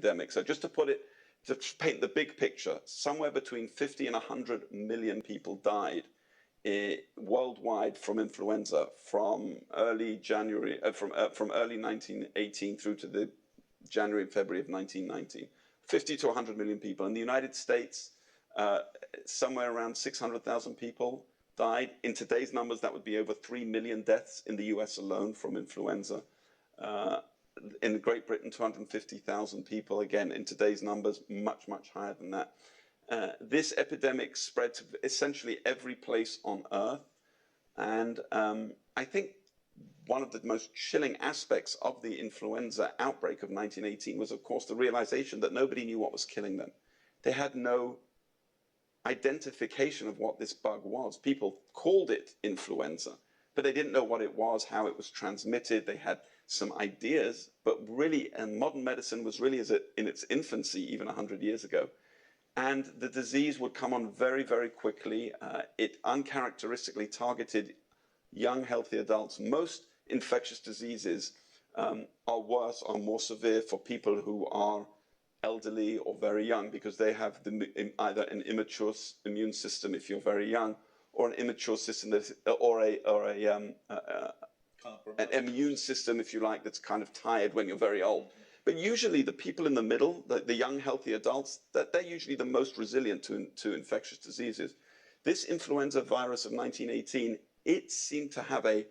epidemic. So just to put it, to paint the big picture, somewhere between 50 and 100 million people died worldwide from influenza from early January, from early 1918 through to the January and February of 1919. 50 to 100 million people. In the United States, somewhere around 600,000 people died. In today's numbers, that would be over 3 million deaths in the US alone from influenza. In Great Britain, 250,000 people. Again, in today's numbers, much, much higher than that. This epidemic spread to essentially every place on Earth. And I think one of the most chilling aspects of the influenza outbreak of 1918 was, of course, the realization that nobody knew what was killing them. They had no identification of what this bug was. People called it influenza, but they didn't know what it was, how it was transmitted. They had some ideas, but really, and modern medicine was really in its infancy even 100 years ago. And the disease would come on very, very quickly. It uncharacteristically targeted young, healthy adults. Most infectious diseases are worse or more severe for people who are elderly or very young, because they have either an immature immune system if you're very young, or an immature system an immune system, if you like, that's kind of tired when you're very old. But usually the people in the middle, the young, healthy adults, they're usually the most resilient to infectious diseases. This influenza virus of 1918, it seemed to have a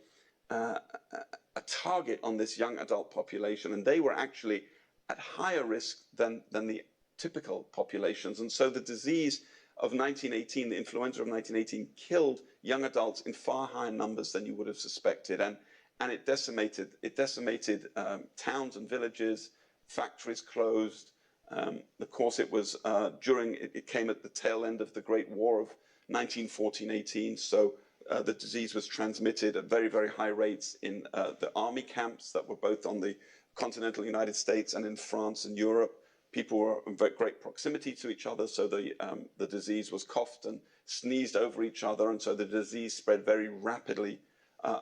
target on this young adult population, and they were actually at higher risk than the typical populations. And so the disease of 1918, the influenza of 1918, killed young adults in far higher numbers than you would have suspected. And it decimated towns and villages, factories closed. Of course, it was it came at the tail end of the Great War of 1914-18. So the disease was transmitted at very, very high rates in the army camps that were both on the continental United States and in France and Europe. People were in very great proximity to each other, so the disease was coughed and sneezed over each other, and so the disease spread very rapidly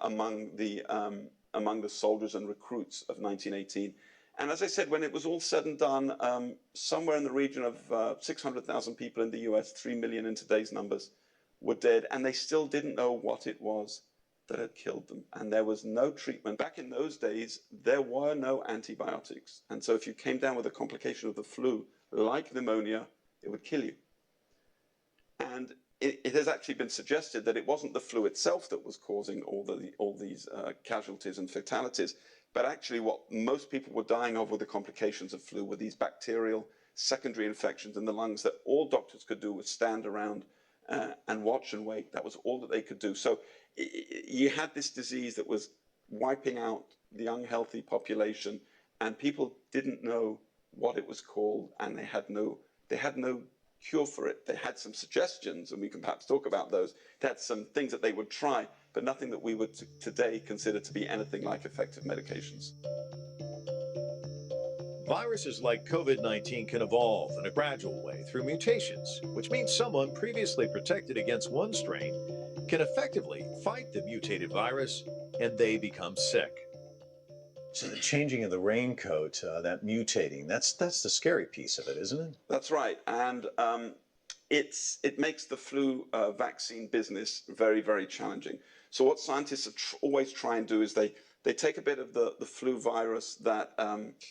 among the soldiers and recruits of 1918. And as I said, when it was all said and done, somewhere in the region of 600,000 people in the US, 3 million in today's numbers, were dead, and they still didn't know what it was that had killed them. And there was no treatment. Back in those days, there were no antibiotics. And so if you came down with a complication of the flu, like pneumonia, it would kill you. And it has actually been suggested that it wasn't the flu itself that was causing all these casualties and fatalities, but actually what most people were dying of with the complications of flu were these bacterial secondary infections in the lungs that all doctors could do was stand around and watch and wait. That was all that they could do. So you had this disease that was wiping out the unhealthy population, and people didn't know what it was called, and they had no cure for it. They had some suggestions, and we can perhaps talk about those. They had some things that they would try, but nothing that we would today consider to be anything like effective medications. Viruses like COVID-19 can evolve in a gradual way through mutations, which means someone previously protected against one strain can effectively fight the mutated virus and they become sick. So the changing of the raincoat, that mutating, that's the scary piece of it, isn't it? That's right. And it makes the flu vaccine business very, very challenging. So what scientists always try and do is they take a bit of the flu virus that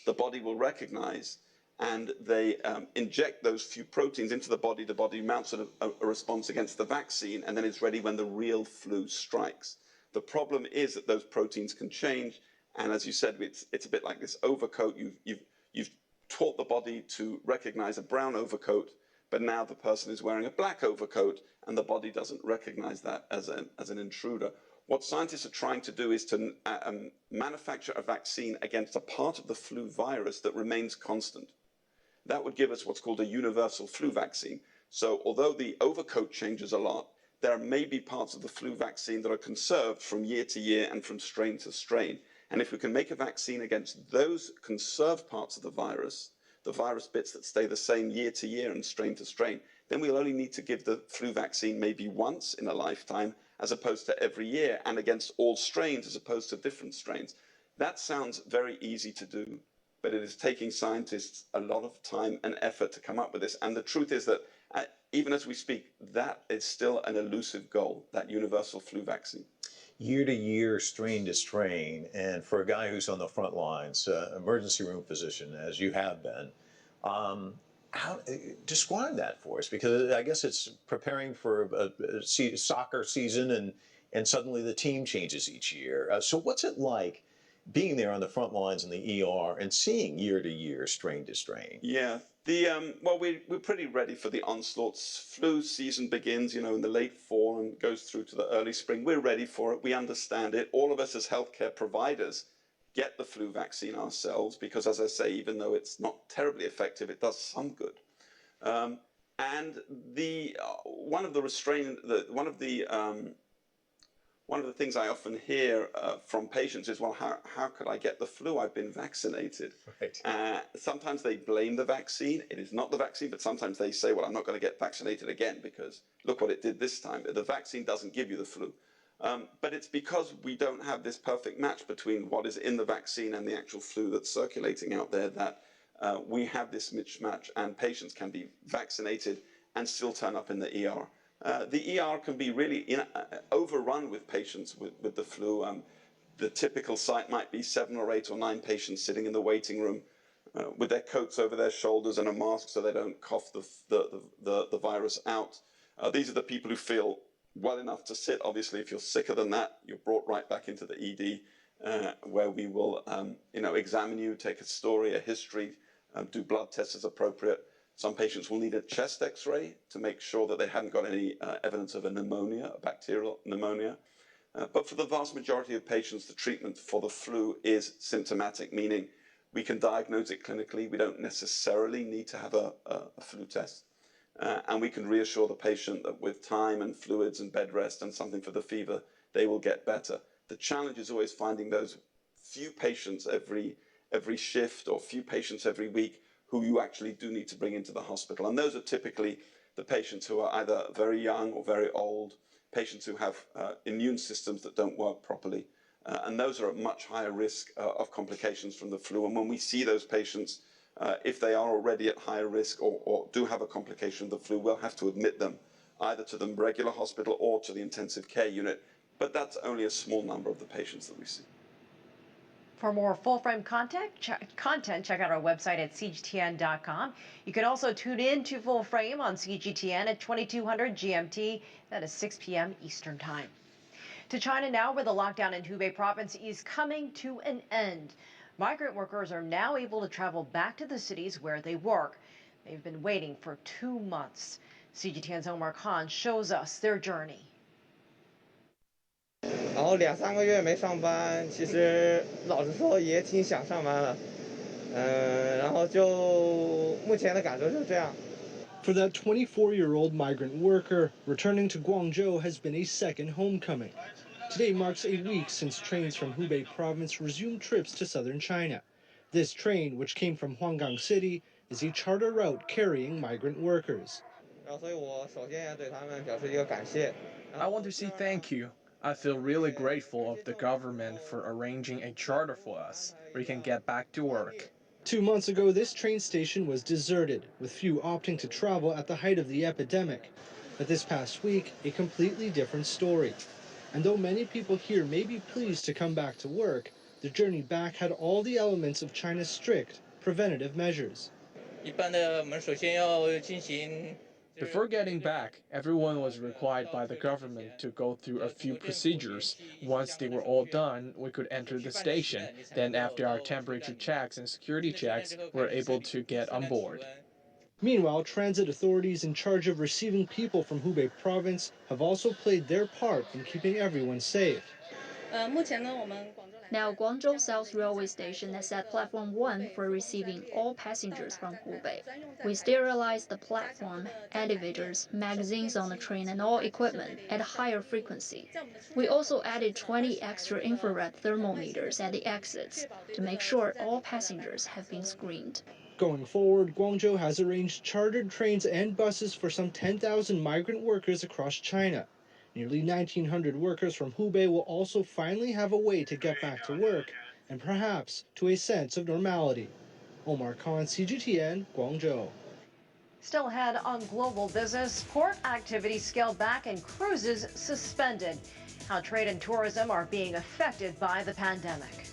the body will recognize, and they inject those few proteins into the body mounts a response against the vaccine, and then it's ready when the real flu strikes. The problem is that those proteins can change, and as you said, it's a bit like this overcoat. You've taught the body to recognize a brown overcoat, but now the person is wearing a black overcoat, and the body doesn't recognize that as an intruder. What scientists are trying to do is to manufacture a vaccine against a part of the flu virus that remains constant. That would give us what's called a universal flu vaccine. So although the overcoat changes a lot, there may be parts of the flu vaccine that are conserved from year to year and from strain to strain. And if we can make a vaccine against those conserved parts of the virus bits that stay the same year to year and strain to strain, then we'll only need to give the flu vaccine maybe once in a lifetime, as opposed to every year, and against all strains as opposed to different strains. That sounds very easy to do, but it is taking scientists a lot of time and effort to come up with this. And the truth is that even as we speak, that is still an elusive goal, that universal flu vaccine. Year to year, strain to strain, and for a guy who's on the front lines, emergency room physician, as you have been, how describe that for us? Because I guess it's preparing for a soccer season, and suddenly the team changes each year. So what's it like being there on the front lines in the ER and seeing year to year, strain to strain? Yeah, well, we're pretty ready for the onslaughts. Flu season begins, in the late fall and goes through to the early spring. We're ready for it. We understand it. All of us as healthcare providers get the flu vaccine ourselves because, as I say, even though it's not terribly effective, it does some good. And one of the things I often hear from patients is, well, how could I get the flu? I've been vaccinated. Right. Sometimes they blame the vaccine. It is not the vaccine, but sometimes they say, well, I'm not going to get vaccinated again because look what it did this time. The vaccine doesn't give you the flu. But it's because we don't have this perfect match between what is in the vaccine and the actual flu that's circulating out there that we have this mismatch, and patients can be vaccinated and still turn up in the ER. The ER can be really overrun with patients with the flu. The typical site might be 7 or 8 or 9 patients sitting in the waiting room with their coats over their shoulders and a mask so they don't cough the virus out. These are the people who feel well enough to sit. Obviously, if you're sicker than that, you're brought right back into the ED where we will examine you, take a story, a history, do blood tests as appropriate. Some patients will need a chest x-ray to make sure that they haven't got any evidence of a pneumonia, a bacterial pneumonia. But for the vast majority of patients, the treatment for the flu is symptomatic, meaning we can diagnose it clinically. We don't necessarily need to have a flu test. And we can reassure the patient that with time and fluids and bed rest and something for the fever, they will get better. The challenge is always finding those few patients every shift or few patients every week who you actually do need to bring into the hospital. And those are typically the patients who are either very young or very old, patients who have immune systems that don't work properly. And those are at much higher risk of complications from the flu. And when we see those patients, if they are already at higher risk or do have a complication of the flu, we'll have to admit them either to the regular hospital or to the intensive care unit. But that's only a small number of the patients that we see. For more full-frame content, check out our website at cgtn.com. You can also tune in to Full Frame on CGTN at 2200 GMT. That is 6 p.m. Eastern Time. To China now, where the lockdown in Hubei province is coming to an end. Migrant workers are now able to travel back to the cities where they work. They've been waiting for 2 months. CGTN's Omar Khan shows us their journey. 然后2、3个月没上班，其实老实说也挺想上班了，然后就目前的感受就这样。For that 24-year-old migrant worker, returning to Guangzhou has been a second homecoming. Today marks a week since trains from Hubei province resumed trips to southern China. This train, which came from Huanggang City, is a charter route carrying migrant workers. 所以我首先要对他们表示一个感谢。I want to say thank you. I feel really grateful of the government for arranging a charter for us. We can get back to work. 2 months ago, this train station was deserted, with few opting to travel at the height of the epidemic. But this past week, a completely different story. And though many people here may be pleased to come back to work, the journey back had all the elements of China's strict preventative measures. 一般的，我们首先要进行。 Before getting back, everyone was required by the government to go through a few procedures. Once they were all done, we could enter the station. Then after our temperature checks and security checks, we were able to get on board. Meanwhile, transit authorities in charge of receiving people from Hubei province have also played their part in keeping everyone safe. Now, Guangzhou South Railway Station is at Platform 1 for receiving all passengers from Hubei. We sterilize the platform, elevators, magazines on the train, and all equipment at a higher frequency. We also added 20 extra infrared thermometers at the exits to make sure all passengers have been screened. Going forward, Guangzhou has arranged chartered trains and buses for some 10,000 migrant workers across China. Nearly 1,900 workers from Hubei will also finally have a way to get back to work and perhaps to a sense of normality. Omar Khan, CGTN, Guangzhou. Still ahead on global business, port activity scaled back and cruises suspended. How trade and tourism are being affected by the pandemic.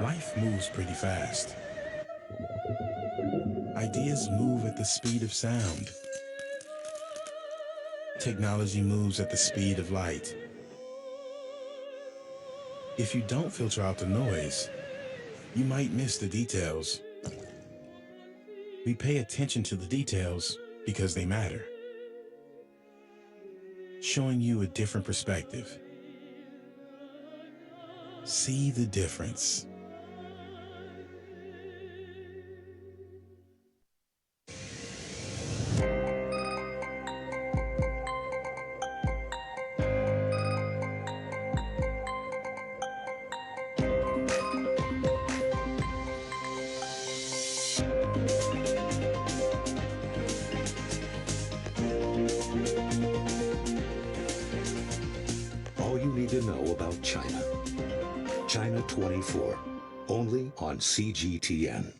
Life moves pretty fast. Ideas move at the speed of sound. Technology moves at the speed of light. If you don't filter out the noise, you might miss the details. We pay attention to the details because they matter. Showing you a different perspective. See the difference. All you need to know about China. China 24, only on CGTN.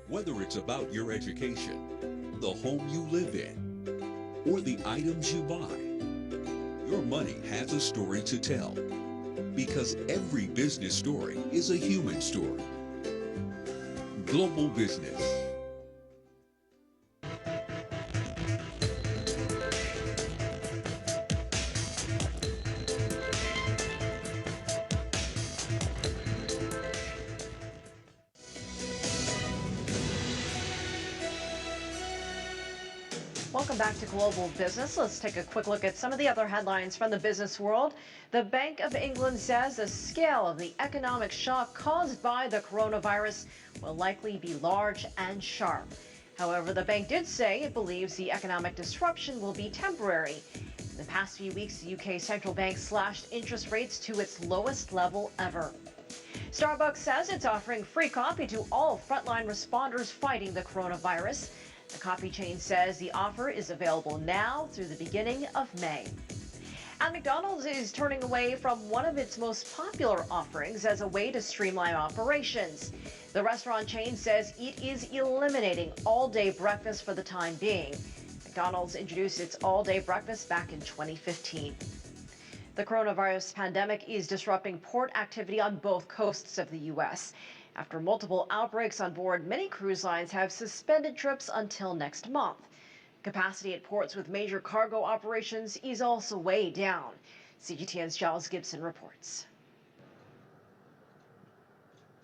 Whether it's about your education, the home you live in, or the items you buy, your money has a story to tell. Because every business story is a human story. Global Business. Welcome back to Global Business. Let's take a quick look at some of the other headlines from the business world. The Bank of England says the scale of the economic shock caused by the coronavirus will likely be large and sharp. However, the bank did say it believes the economic disruption will be temporary. In the past few weeks, the UK central bank slashed interest rates to its lowest level ever. Starbucks says it's offering free coffee to all frontline responders fighting the coronavirus. The coffee chain says the offer is available now through the beginning of May. And McDonald's is turning away from one of its most popular offerings as a way to streamline operations. The restaurant chain says it is eliminating all-day breakfast for the time being. McDonald's introduced its all-day breakfast back in 2015. The coronavirus pandemic is disrupting port activity on both coasts of the U.S. After multiple outbreaks on board, many cruise lines have suspended trips until next month. Capacity at ports with major cargo operations is also way down. CGTN's Giles Gibson reports.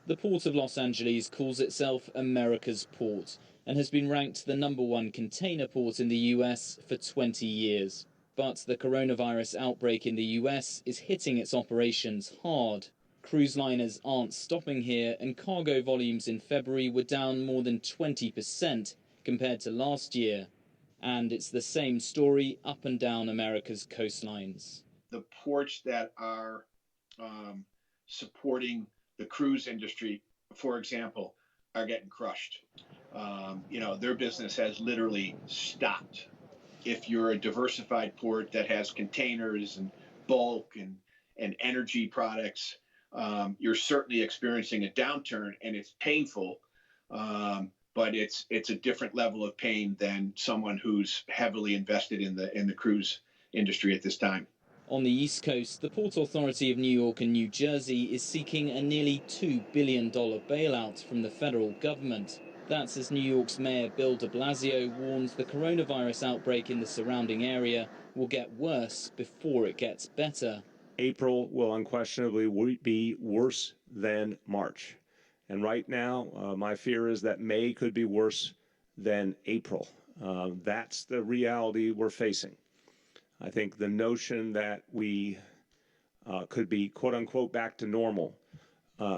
The Port of Los Angeles calls itself America's port and has been ranked the #1 container port in the U.S. for 20 years. But the coronavirus outbreak in the U.S. is hitting its operations hard. Cruise liners aren't stopping here, and cargo volumes in February were down more than 20% compared to last year. And it's the same story up and down America's coastlines. The ports that are supporting the cruise industry, for example, are getting crushed. Their business has literally stopped. If you're a diversified port that has containers and bulk and energy products, you're certainly experiencing a downturn, and it's painful, but it's a different level of pain than someone who's heavily invested in the cruise industry at this time. On the East Coast, the Port Authority of New York and New Jersey is seeking a nearly $2 billion bailout from the federal government. That's as New York's Mayor Bill de Blasio warns the coronavirus outbreak in the surrounding area will get worse before it gets better. April will unquestionably be worse than March. And right now, my fear is that May could be worse than April. That's the reality we're facing. I think the notion that we could be, quote unquote, back to normal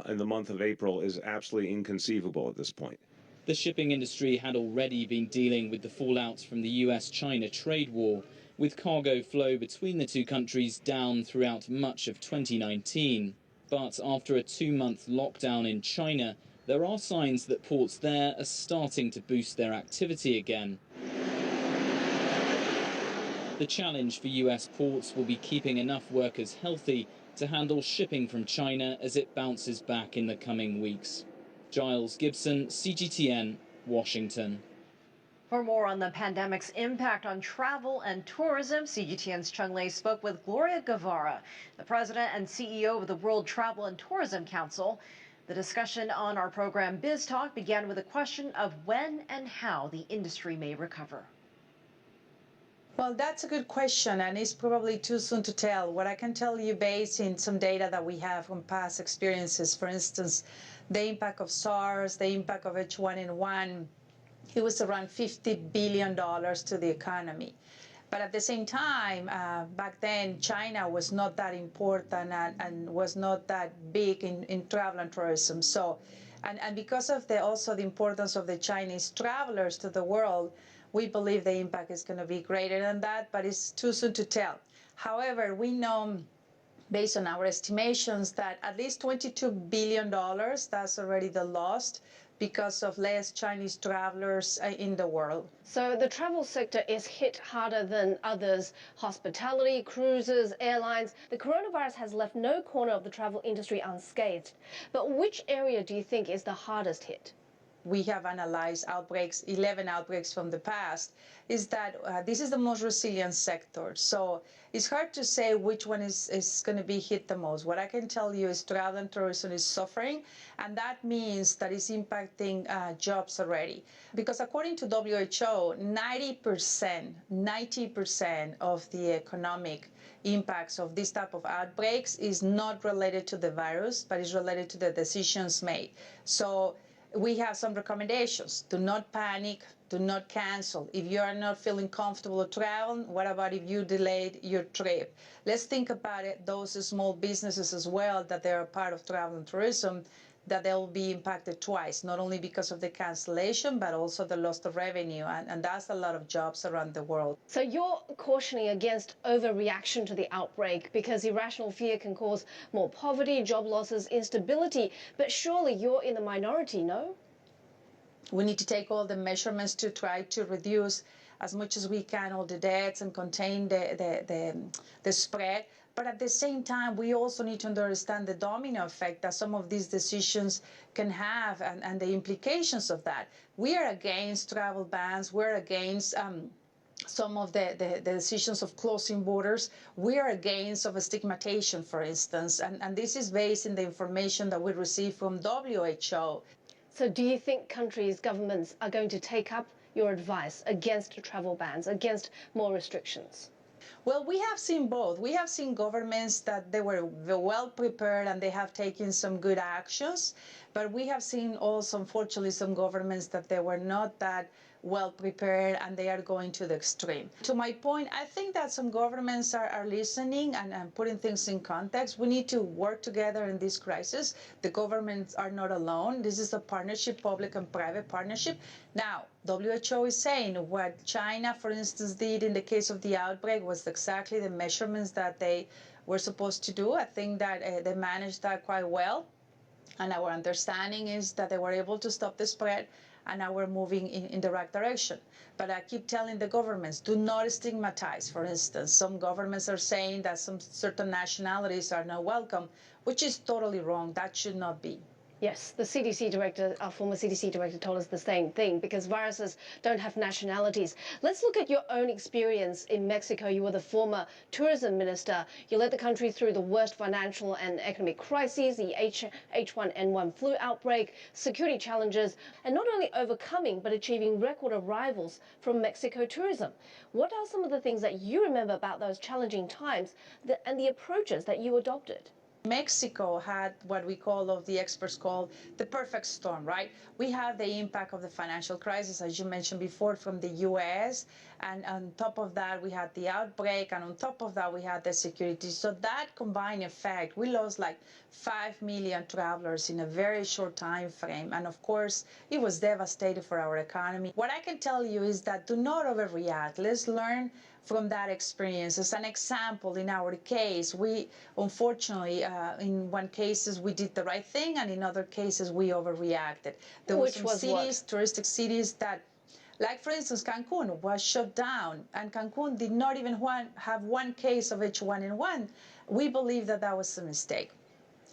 in the month of April is absolutely inconceivable at this point. The shipping industry had already been dealing with the fallout from the US-China trade war, with cargo flow between the two countries down throughout much of 2019. But after a 2-month lockdown in China, there are signs that ports there are starting to boost their activity again. The challenge for US ports will be keeping enough workers healthy to handle shipping from China as it bounces back in the coming weeks. Giles Gibson, CGTN, Washington. For more on the pandemic's impact on travel and tourism, CGTN's Chung Lei spoke with Gloria Guevara, the president and CEO of the World Travel and Tourism Council. The discussion on our program Biz Talk began with a question of when and how the industry may recover. Well, that's a good question, and it's probably too soon to tell. What I can tell you based in some data that we have from past experiences, for instance, the impact of SARS, the impact of H1N1, it was around $50 billion to the economy. But at the same time, back then, China was not that important and was not that big in travel and tourism. So, and because of also the importance of the Chinese travelers to the world, we believe the impact is going to be greater than that, but it's too soon to tell. However, we know, based on our estimations, that at least $22 billion, that's already the loss because of less Chinese travelers in the world. So the travel sector is hit harder than others. Hospitality, cruises, airlines. The coronavirus has left no corner of the travel industry unscathed. But which area do you think is the hardest hit? We have analyzed outbreaks, 11 outbreaks from the past, is that this is the most resilient sector. So it's hard to say which one is going to be hit the most. What I can tell you is travel and tourism is suffering, and that means that it's impacting jobs already. Because according to WHO, 90% of the economic impacts of this type of outbreaks is not related to the virus, but is related to the decisions made. So we have some recommendations. Do not panic. Do not cancel. If you are not feeling comfortable traveling, what about if you delayed your trip? Let's think about it, those small businesses as well, that they are part of travel and tourism, that they'll be impacted twice, not only because of the cancellation, but also the loss of revenue. And that's a lot of jobs around the world. So you're cautioning against overreaction to the outbreak because irrational fear can cause more poverty, job losses, instability. But surely you're in the minority, no? We need to take all the measurements to try to reduce as much as we can all the deaths and contain the spread. But at the same time, we also need to understand the domino effect that some of these decisions can have and the implications of that. We are against travel bans. We're against some of the decisions of closing borders. We are against of stigmatization, for instance. And this is based in the information that we receive from WHO. So do you think countries, governments are going to take up your advice against travel bans, against more restrictions? Well, we have seen both. We have seen governments that they were well prepared and they have taken some good actions. But we have seen also, unfortunately, some governments that they were not that well prepared and they are going to the extreme. To my point, I think that some governments are listening and putting things in context. We need to work together in this crisis. The governments are not alone. This is a partnership, public and private partnership. Now, WHO is saying what China, for instance, did in the case of the outbreak was exactly the measurements that they were supposed to do. I think that they managed that quite well. And our understanding is that they were able to stop the spread, and now we're moving in the right direction. But I keep telling the governments, do not stigmatize. For instance, some governments are saying that some certain nationalities are not welcome, which is totally wrong. That should not be. Yes, the CDC director, our former CDC director, told us the same thing, because viruses don't have nationalities. Let's look at your own experience in Mexico. You were the former tourism minister. You led the country through the worst financial and economic crises, the H1N1 flu outbreak, security challenges, and not only overcoming, but achieving record arrivals from Mexico tourism. What are some of the things that you remember about those challenging times and the approaches that you adopted? Mexico had what we call, of the experts call, the perfect storm, right? We have the impact of the financial crisis, as you mentioned before, from the US. And on top of that, we had the outbreak. And on top of that, we had the security. So that combined effect, we lost like 5 million travelers in a very short time frame. And of course, it was devastating for our economy. What I can tell you is that do not overreact. Let's learn from that experience. As an example, in our case, we unfortunately, in one cases, we did the right thing, and in other cases, we overreacted. There were some cities, touristic cities, that Like, for instance, Cancun was shut down, and Cancun did not even have one case of H1N1. We believe that that was a mistake.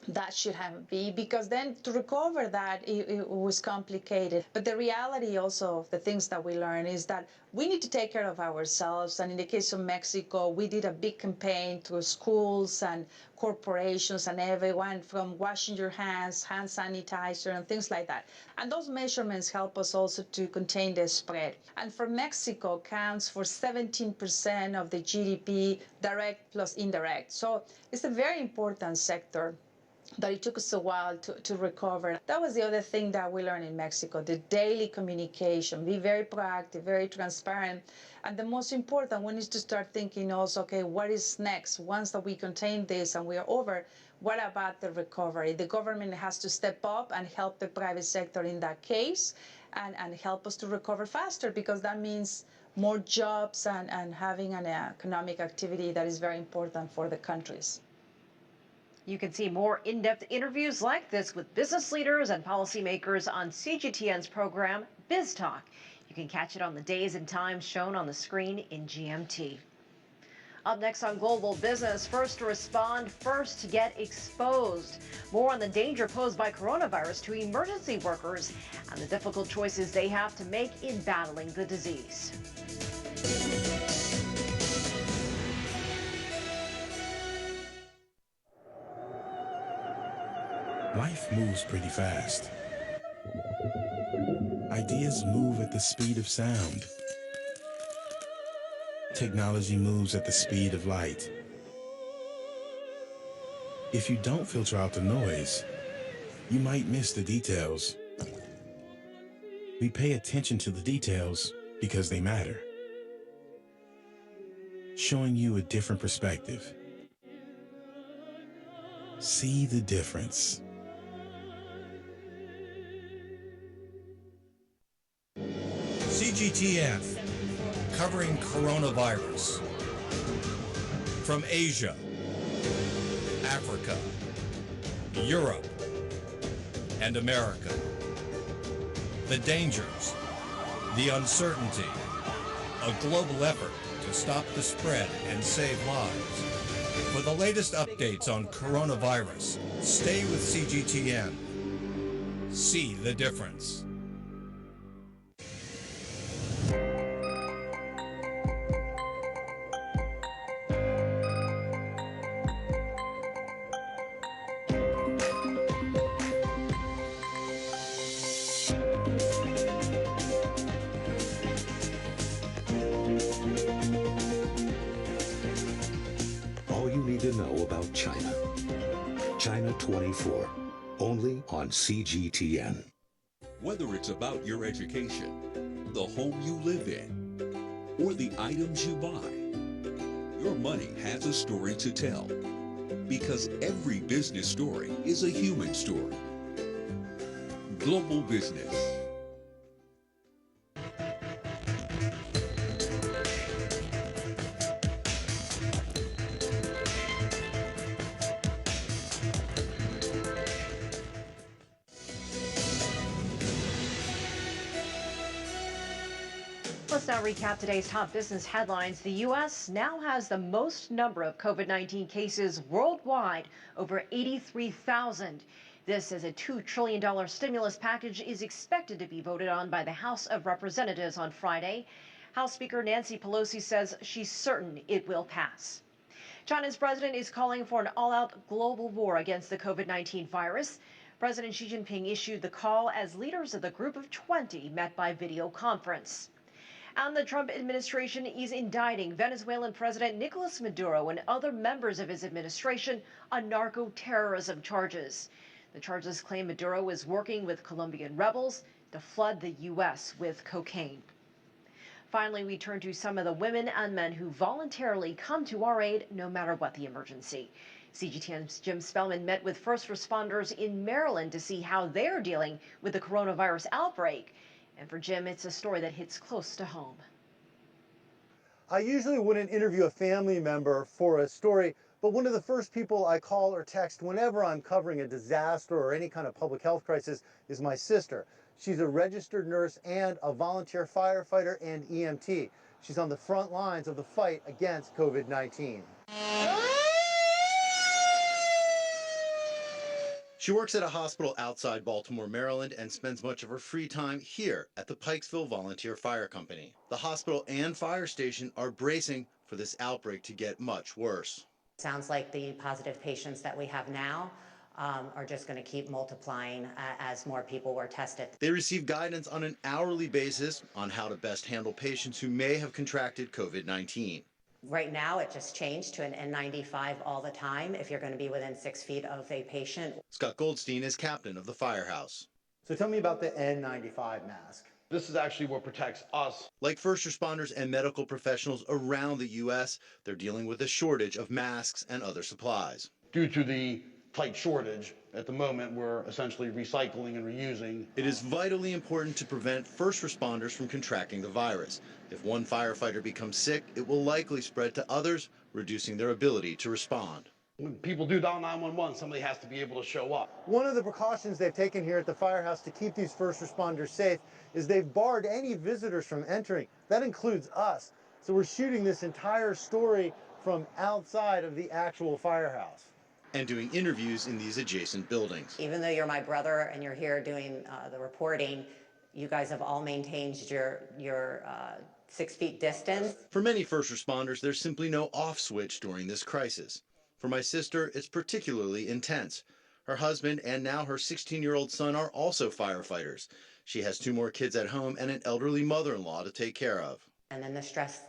That should have been, because then to recover that, it was complicated. But the reality also of the things that we learn is that we need to take care of ourselves. And in the case of Mexico, we did a big campaign to schools and corporations and everyone, from washing your hands, hand sanitizer, and things like that. And those measurements help us also to contain the spread. And for Mexico, counts for 17% of the GDP, direct plus indirect. So it's a very important sector that it took us a while to recover. That was the other thing that we learned in Mexico, the daily communication, be very proactive, very transparent. And the most important one is to start thinking also, okay, what is next? Once that we contain this and we are over, what about the recovery? The government has to step up and help the private sector in that case and help us to recover faster, because that means more jobs and having an economic activity that is very important for the countries. You can see more in-depth interviews like this with business leaders and policymakers on CGTN's program, Biz Talk. You can catch it on the days and times shown on the screen in GMT. Up next on Global Business, first to respond, first to get exposed. More on the danger posed by coronavirus to emergency workers and the difficult choices they have to make in battling the disease. Life moves pretty fast. Ideas move at the speed of sound. Technology moves at the speed of light. If you don't filter out the noise, you might miss the details. We pay attention to the details because they matter, showing you a different perspective. See the difference. CGTN, covering coronavirus. From Asia, Africa, Europe, and America. The dangers, the uncertainty, a global effort to stop the spread and save lives. For the latest updates on coronavirus, stay with CGTN. See the difference. All you need to know about China. China 24, only on CGTN. Whether it's about your education, the home you live in, or the items you buy, your money has a story to tell. Because every business story is a human story. Global Business. Let's now recap today's top business headlines. The U.S. now has the most number of COVID-19 cases worldwide, over 83,000. This as a $2 trillion stimulus package is expected to be voted on by the House of Representatives on Friday. House Speaker Nancy Pelosi says she's certain it will pass. China's president is calling for an all-out global war against the COVID-19 virus. President Xi Jinping issued the call as leaders of the Group of 20 met by video conference. And the Trump administration is indicting Venezuelan President Nicolas Maduro and other members of his administration on narco-terrorism charges. The charges claim Maduro was working with Colombian rebels to flood the U.S. with cocaine. Finally, we turn to some of the women and men who voluntarily come to our aid no matter what the emergency. CGTN's Jim Spellman met with first responders in Maryland to see how they're dealing with the coronavirus outbreak. And for Jim, it's a story that hits close to home. I usually wouldn't interview a family member for a story, but one of the first people I call or text whenever I'm covering a disaster or any kind of public health crisis is my sister. She's a registered nurse and a volunteer firefighter and EMT. She's on the front lines of the fight against COVID-19. She works at a hospital outside Baltimore, Maryland, and spends much of her free time here at the Pikesville Volunteer Fire Company. The hospital and fire station are bracing for this outbreak to get much worse. Sounds like the positive patients that we have now are just going to keep multiplying as more people were tested. They receive guidance on an hourly basis on how to best handle patients who may have contracted COVID-19. Right now, it just changed to an N95 all the time if you're going to be within 6 feet of a patient. Scott Goldstein is captain of the firehouse. So tell me about the N95 mask. This is actually what protects us. Like first responders and medical professionals around the U.S., they're dealing with a shortage of masks and other supplies. Due to the tight shortage, at the moment, we're essentially recycling and reusing. It is vitally important to prevent first responders from contracting the virus. If one firefighter becomes sick, it will likely spread to others, reducing their ability to respond. When people do dial 911, somebody has to be able to show up. One of the precautions they've taken here at the firehouse to keep these first responders safe is they've barred any visitors from entering. That includes us. So we're shooting this entire story from outside of the actual firehouse. And doing interviews in these adjacent buildings. Even though you're my brother and you're here doing the reporting, you guys have all maintained your 6 feet distance. For many first responders, there's simply no off switch during this crisis. For my sister, it's particularly intense. Her husband and now her 16-year-old son are also firefighters. She has 2 more kids at home and an elderly mother-in-law to take care of. And then the stress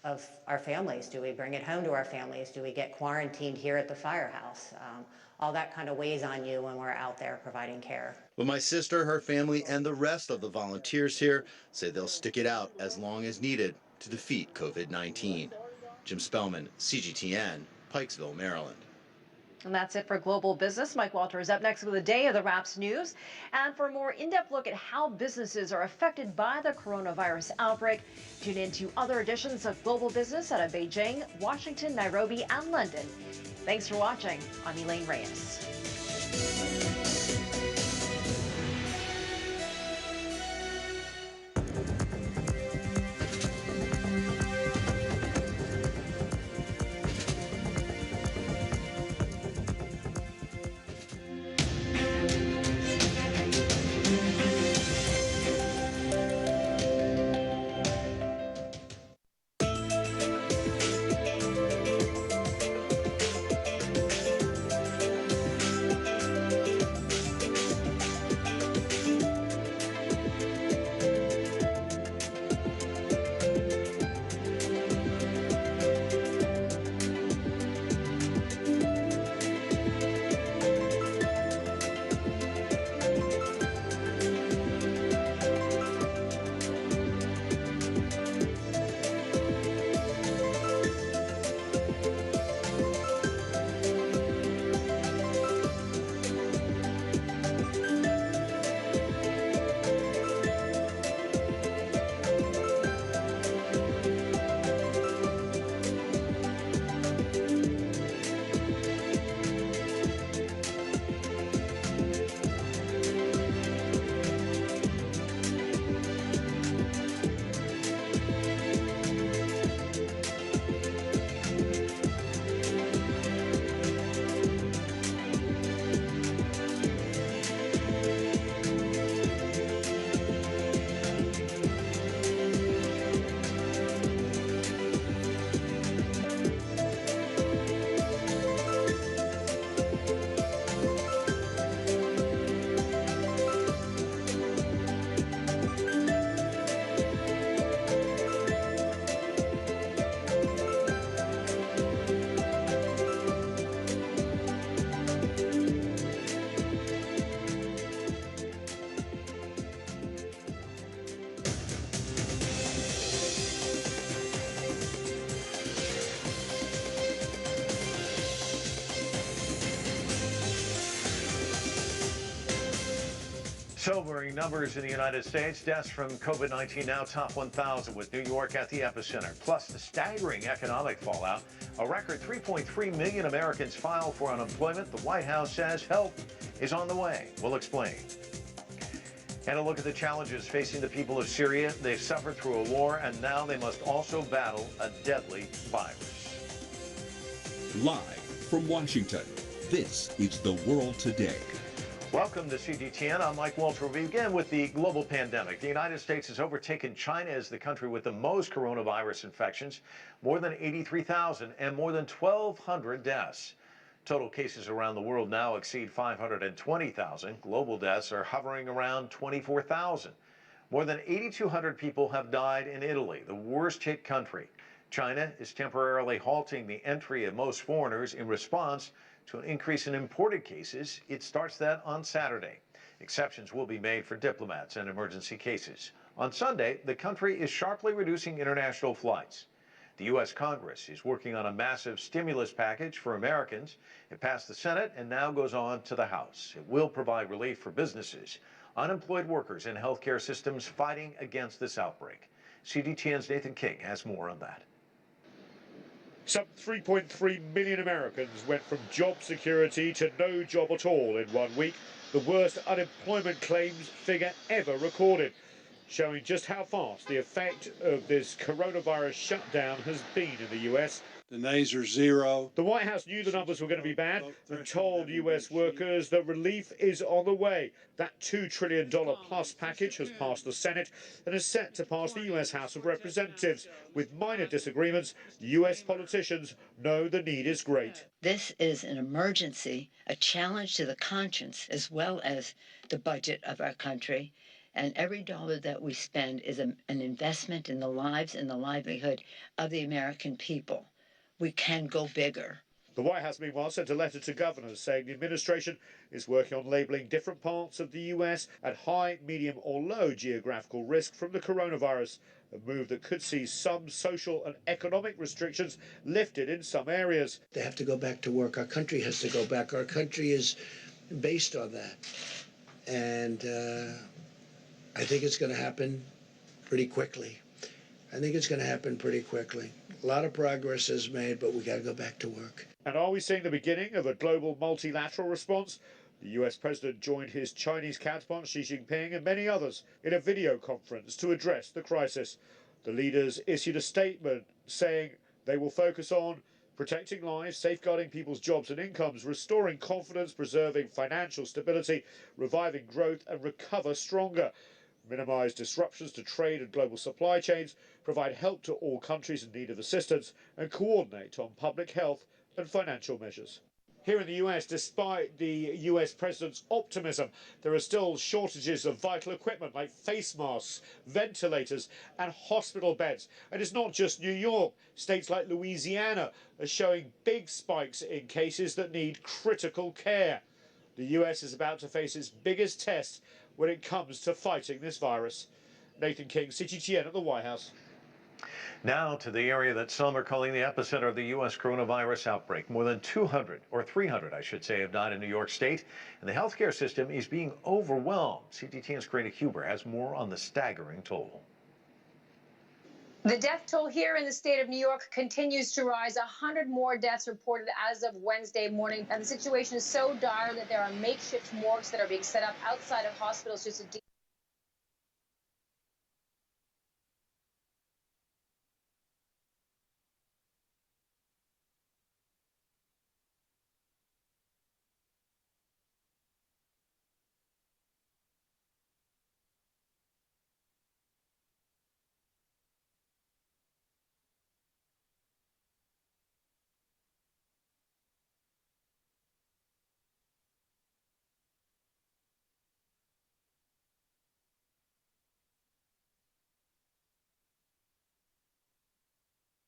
of our families. Do we bring it home to our families? Do we get quarantined here at the firehouse? All that kind of weighs on you when we're out there providing care. But my sister, her family, and the rest of the volunteers here say they'll stick it out as long as needed to defeat COVID-19. Jim Spellman, CGTN, Pikesville, Maryland. And that's it for Global Business. Mike Walter is up next with a day of the Wraps news. And for a more in-depth look at how businesses are affected by the coronavirus outbreak, tune in to other editions of Global Business out of Beijing, Washington, Nairobi, and London. Thanks for watching. I'm Elaine Reyes. Sobering numbers in the United States. Deaths from COVID-19 now top 1,000, with New York at the epicenter. Plus the staggering economic fallout. A record 3.3 million Americans filed for unemployment. The White House says help is on the way. We'll explain. And a look at the challenges facing the people of Syria. They've suffered through a war, and now they must also battle a deadly virus. Live from Washington, this is The World Today. Welcome to CGTN. I'm Mike Walter. We begin with the global pandemic. The United States has overtaken China as the country with the most coronavirus infections, more than 83,000 and more than 1,200 deaths. Total cases around the world now exceed 520,000. Global deaths are hovering around 24,000. More than 8,200 people have died in Italy, the worst hit country. China is temporarily halting the entry of most foreigners in response to an increase in imported cases. It starts that on Saturday. Exceptions will be made for diplomats and emergency cases. On Sunday, the country is sharply reducing international flights. The U.S. Congress is working on a massive stimulus package for Americans. It passed the Senate and now goes on to the House. It will provide relief for businesses, unemployed workers, and healthcare systems fighting against this outbreak. CGTN's Nathan King has more on that. Some 3.3 million Americans went from job security to no job at all in 1 week, the worst unemployment claims figure ever recorded, showing just how fast the effect of this coronavirus shutdown has been in the US. The nays are zero. The White House knew the numbers were going to be bad and told US workers that relief is on the way. That $2 trillion plus package has passed the Senate and is set to pass the US House of Representatives. With minor disagreements, US politicians know the need is great. This is an emergency, a challenge to the conscience as well as the budget of our country. And every dollar that we spend is an investment in the lives and the livelihood of the American people. We can go bigger. The White House, meanwhile, sent a letter to governors saying the administration is working on labelling different parts of the US at high, medium or low geographical risk from the coronavirus, a move that could see some social and economic restrictions lifted in some areas. They have to go back to work. Our country has to go back. Our country is based on that. And I think it's going to happen pretty quickly. A lot of progress is made, but we got to go back to work. And are we seeing the beginning of a global multilateral response? The US president joined his Chinese counterpart Xi Jinping and many others in a video conference to address the crisis. The leaders issued a statement saying they will focus on protecting lives, safeguarding people's jobs and incomes, restoring confidence, preserving financial stability, reviving growth and recover stronger, minimize disruptions to trade and global supply chains, provide help to all countries in need of assistance, and coordinate on public health and financial measures. Here in the US, despite the US president's optimism, there are still shortages of vital equipment like face masks, ventilators, and hospital beds. And it's not just New York. States like Louisiana are showing big spikes in cases that need critical care. The US is about to face its biggest test when it comes to fighting this virus. Nathan King, CGTN at the White House. Now to the area that some are calling the epicenter of the U.S. coronavirus outbreak. More than 200, or 300, I should say, have died in New York State, and the healthcare system is being overwhelmed. CGTN's Karina Huber has more on the staggering toll. The death toll here in the state of New York continues to rise. 100 more deaths reported as of Wednesday morning. And the situation is so dire that there are makeshift morgues that are being set up outside of hospitals just to